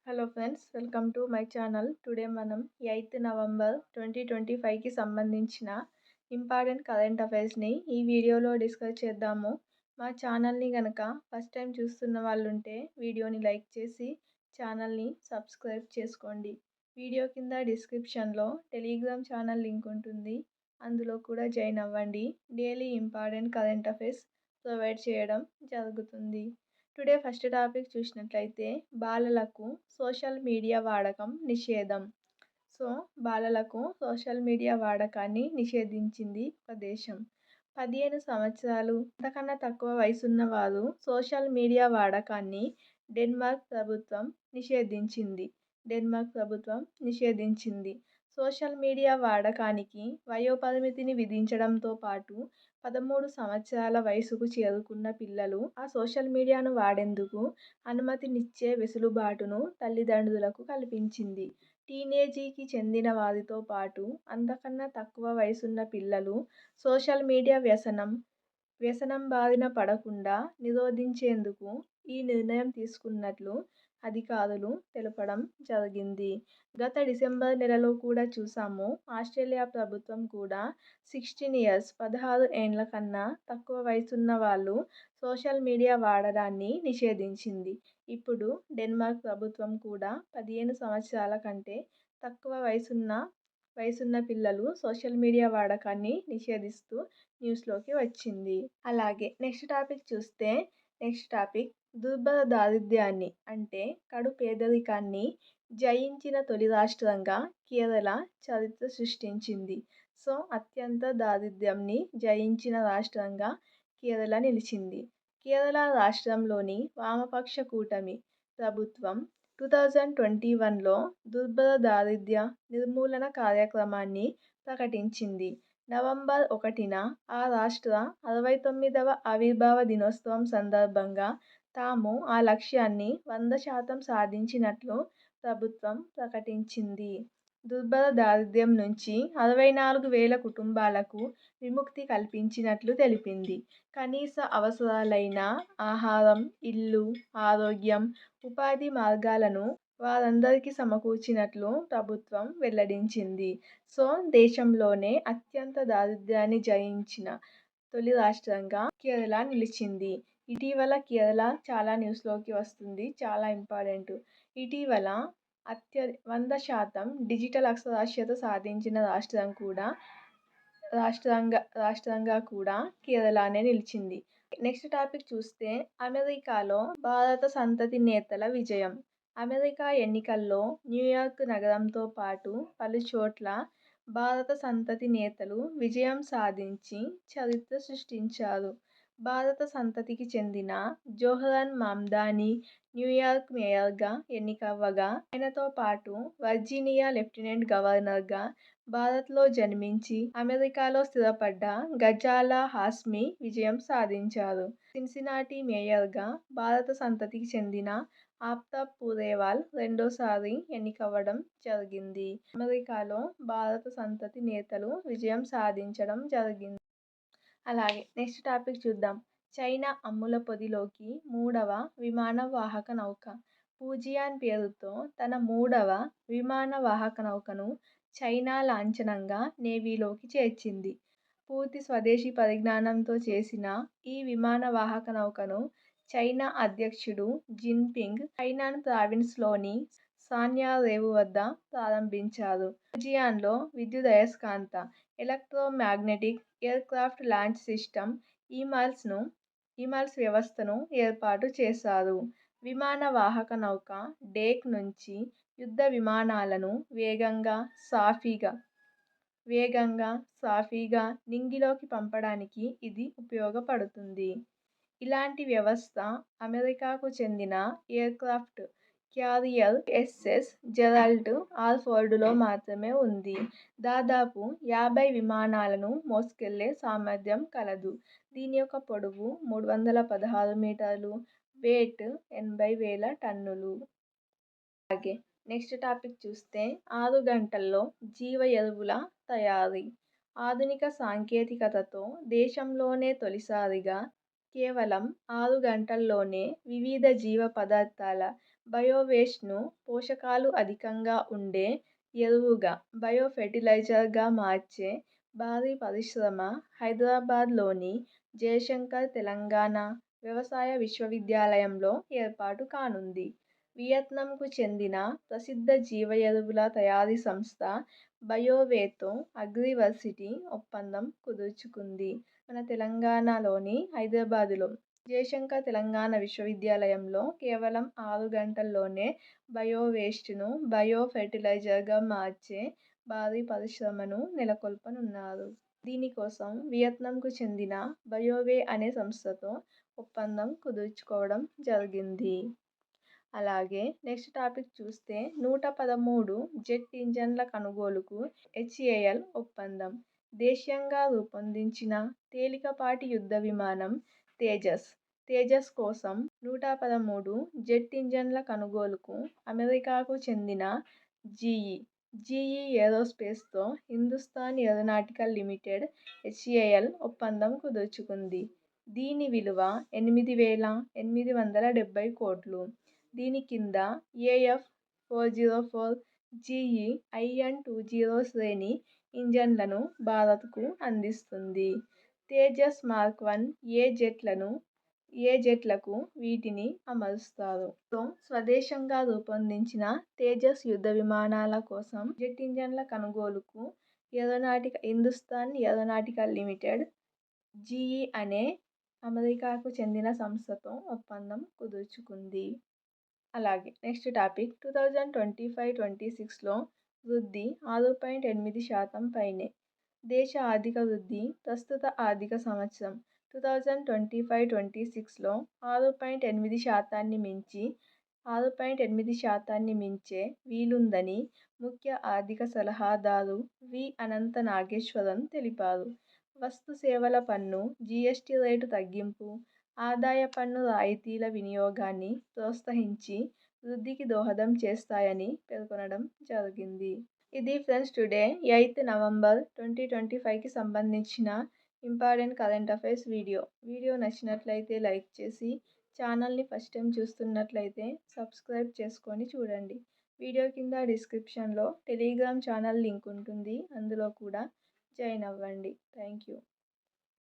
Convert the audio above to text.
Hello friends, welcome to my channel. Today మనం 8th November 2025కి సంబంధించిన important current అఫైర్స్ని ఈ వీడియోలో డిస్కస్ చేద్దాము. మా ఛానల్ని కనుక ఫస్ట్ టైం చూస్తున్న వాళ్ళు ఉంటే వీడియోని లైక్ చేసి ఛానల్ని సబ్స్క్రైబ్ చేసుకోండి. వీడియో కింద డిస్క్రిప్షన్లో టెలిగ్రామ్ ఛానల్ లింక్ ఉంటుంది, అందులో కూడా జాయిన్ అవ్వండి. Daily important current affairs provide చేయడం జరుగుతుంది. టుడే ఫస్ట్ టాపిక్ చూసినట్లయితే బాలలకు సోషల్ మీడియా వాడకం నిషేధం. బాలలకు సోషల్ మీడియా వాడకాన్ని నిషేధించింది ఒక దేశం. 15 సంవత్సరాలు అంతకన్నా తక్కువ వయసున్న వారు సోషల్ మీడియా వాడకాన్ని డెన్మార్క్ ప్రభుత్వం నిషేధించింది. సోషల్ మీడియా వాడకానికి వయోపరిమితిని విధించడంతో పాటు 13 సంవత్సరాల వయసుకు చేరుకున్న పిల్లలు ఆ సోషల్ మీడియాను వాడేందుకు అనుమతినిచ్చే వెసులుబాటును తల్లిదండ్రులకు కల్పించింది. టీనేజీకి చెందిన వారితో పాటు అంతకన్నా తక్కువ వయసున్న పిల్లలు సోషల్ మీడియా వ్యసనం బారిన పడకుండా నిరోధించేందుకు ఈ నిర్ణయం తీసుకున్నట్లు అధికారులు తెలపడం జరిగింది. గత డిసెంబర్ నెలలో కూడా చూసాము, ఆస్ట్రేలియా ప్రభుత్వం కూడా 16 years 16 ఏండ్ల కన్నా తక్కువ వయసున్న వాళ్ళు సోషల్ మీడియా వాడడాన్ని నిషేధించింది. ఇప్పుడు డెన్మార్క్ ప్రభుత్వం కూడా 15 సంవత్సరాల కంటే తక్కువ వయసున్న పిల్లలు సోషల్ మీడియా వాడకాన్ని నిషేధిస్తూ న్యూస్లోకి వచ్చింది. అలాగే నెక్స్ట్ టాపిక్ దుర్భర దారిద్ర్యాన్ని అంటే కడు పేదరికాన్ని జయించిన తొలి రాష్ట్రంగా కేరళ చరిత్ర సృష్టించింది. అత్యంత దారిద్ర్యంని జయించిన రాష్ట్రంగా కేరళ నిలిచింది. కేరళ రాష్ట్రంలోని వామపక్ష కూటమి ప్రభుత్వం 2021లో దుర్భర దారిద్ర్య నిర్మూలన కార్యక్రమాన్ని ప్రకటించింది. నవంబర్ 1న ఆ రాష్ట్ర 69వ ఆవిర్భావ దినోత్సవం సందర్భంగా తాము ఆ లక్ష్యాన్ని 100% సాధించినట్లు ప్రభుత్వం ప్రకటించింది. దుర్భర దారిద్ర్యం నుంచి 64,000 కుటుంబాలకు విముక్తి కల్పించినట్లు తెలిపింది. కనీస అవసరాలైన ఆహారం, ఇల్లు, ఆరోగ్యం, ఉపాధి మార్గాలను వారందరికీ సమకూర్చినట్లు ప్రభుత్వం వెల్లడించింది. దేశంలోనే అత్యంత దారిద్ర్యాన్ని జయించిన తొలి రాష్ట్రంగా కేరళ నిలిచింది. ఇటీవల కేరళ చాలా న్యూస్లోకి వస్తుంది, చాలా ఇంపార్టెంట్. ఇటీవల 100% డిజిటల్ అక్షరాస్యత సాధించిన రాష్ట్రంగా కూడా కేరళనే నిలిచింది. నెక్స్ట్ టాపిక్ చూస్తే అమెరికాలో భారత సంతతి నేతల విజయం. అమెరికా ఎన్నికల్లో న్యూయార్క్ నగరంతో పాటు పలుచోట్ల భారత సంతతి నేతలు విజయం సాధించి చరిత్ర సృష్టించారు. భారత సంతతికి చెందిన జోహరన్ మమ్దాని న్యూయార్క్ మేయర్గా ఎన్నికవ్వగా, ఆయనతో పాటు వర్జీనియా లెఫ్టినెంట్ గవర్నర్గా భారత్లో జన్మించి అమెరికాలో స్థిరపడ్డ గజాలా హాష్మి విజయం సాధించారు. సిన్సినాటి మేయర్గా భారత సంతతికి చెందిన ఆఫ్తాబ్ పురేవాల్ రెండోసారి ఎన్నికవ్వడం జరిగింది. అమెరికాలో భారత సంతతి నేతలు విజయం సాధించడం జరిగింది. అలాగే నెక్స్ట్ టాపిక్ చూద్దాం. చైనా అమ్ముల పొదిలోకి 3వ విమాన వాహక నౌక. ఫూజియాన్ పేరుతో తన 3వ విమాన వాహక నౌకను చైనా లాంఛనంగా నేవీలోకి చేర్చింది. పూర్తి స్వదేశీ పరిజ్ఞానంతో చేసిన ఈ విమాన వాహక నౌకను చైనా అధ్యక్షుడు జిన్పింగ్ హైనాన్ ప్రావిన్స్లోని సాన్యా రేవు వద్ద ప్రారంభించారు. ఫూజియాన్లో విద్యుదయస్కాంత ఎలక్ట్రోమాగ్నెటిక్ ఎయిర్క్రాఫ్ట్ లాంచ్ సిస్టమ్ ఇమాల్స్ వ్యవస్థను ఏర్పాటు చేశారు. విమాన వాహక నౌక డెక్ నుంచి యుద్ధ విమానాలను సాఫీగా నింగిలోకి పంపడానికి ఇది ఉపయోగపడుతుంది. ఇలాంటి వ్యవస్థ అమెరికాకు చెందిన aircraft carrier USS Gerald R ఫోర్డ్లో మాత్రమే ఉంది. దాదాపు 50 విమానాలను మోసుకెళ్లే సామర్థ్యం కలదు. దీని యొక్క పొడవు 316 మీటర్లు, వెయిట్ 80,000 టన్నులు. అలాగే నెక్స్ట్ టాపిక్ చూస్తే 6 గంటల్లో జీవ ఎరువుల తయారీ. ఆధునిక సాంకేతికతతో దేశంలోనే తొలిసారిగా కేవలం 6 గంటల్లోనే వివిధ జీవ పదార్థాల బయోవేస్ట్ను పోషకాలు అధికంగా ఉండే ఎరువుగా, బయో ఫెర్టిలైజర్గా మార్చే భారీ పరిశ్రమ హైదరాబాద్లోని జయశంకర్ తెలంగాణ వ్యవసాయ విశ్వవిద్యాలయంలో ఏర్పాటు కానుంది. వియత్నాంకు చెందిన ప్రసిద్ధ జీవ ఎరువుల తయారీ సంస్థ బయోవేతో అగ్రివర్సిటీ ఒప్పందం కుదుర్చుకుంది. మన తెలంగాణలోని హైదరాబాదులో జయశంకర్ తెలంగాణ విశ్వవిద్యాలయంలో కేవలం 6 గంటల్లోనే బయోవేస్ట్ను బయో ఫెర్టిలైజర్గా మార్చే భారీ పరిశ్రమను నెలకొల్పనున్నారు. దీనికోసం వియత్నాంకు చెందిన బయోవే అనే సంస్థతో ఒప్పందం కుదుర్చుకోవడం జరిగింది. అలాగే నెక్స్ట్ టాపిక్ చూస్తే 113 జెట్ ఇంజన్ల కొనుగోలుకు హెచ్ఏఎల్ ఒప్పందం. దేశీయంగా రూపొందించిన తేలికపాటి యుద్ధ విమానం తేజస్ కోసం 113 జెట్ ఇంజన్ల కొనుగోలుకు అమెరికాకు చెందిన జీఈ ఏరోస్పేస్తో హిందుస్థాన్ ఏరోనాటికల్ లిమిటెడ్ హెచ్ఏఎల్ ఒప్పందం కుదుర్చుకుంది. దీని విలువ 8,870 కోట్లు. దీని కింద ఏఎఫ్-404 జీఈ IN-20 శ్రేణి ఇంజన్లను భారత్కు అందిస్తుంది. తేజస్ మార్క్-1 ఏ జెట్లకు వీటిని అమరుస్తారు. స్వదేశంగా రూపొందించిన తేజస్ యుద్ధ విమానాల కోసం జెట్ ఇంజన్ల కొనుగోలుకు హిందుస్థాన్ ఏరోనాటికల్ లిమిటెడ్ జీఈ అనే అమెరికాకు చెందిన సంస్థతో ఒప్పందం కుదుర్చుకుంది. అలాగే నెక్స్ట్ టాపిక్ 2025-26లో వృద్ధి 6.8% పైనే. దేశ ఆర్థిక వృద్ధి ప్రస్తుత ఆర్థిక సంవత్సరం 2025-26లో 6.8% మించే వీలుందని ముఖ్య ఆర్థిక సలహాదారు వి. అనంత నాగేశ్వరన్ తెలిపారు. వస్తు సేవల పన్ను జీఎస్టీ రేటు తగ్గింపు, ఆదాయ పన్ను రాయితీల వినియోగాన్ని ప్రోత్సహించి వృద్ధికి దోహదం చేస్తాయని పేర్కొనడం జరిగింది. ఇది ఫ్రెండ్స్ టుడే 8 నవంబర్ 2025కి సంబంధించిన important current affairs video. Video నచ్చినట్లయితే లైక్ చేసి, ఛానల్ని ఫస్ట్ టైం చూస్తున్నట్లయితే సబ్స్క్రైబ్ చేసుకొని చూడండి. వీడియో కింద డిస్క్రిప్షన్లో టెలిగ్రామ్ ఛానల్ లింక్ ఉంటుంది, అందులో కూడా జాయిన్ అవ్వండి. Thank you.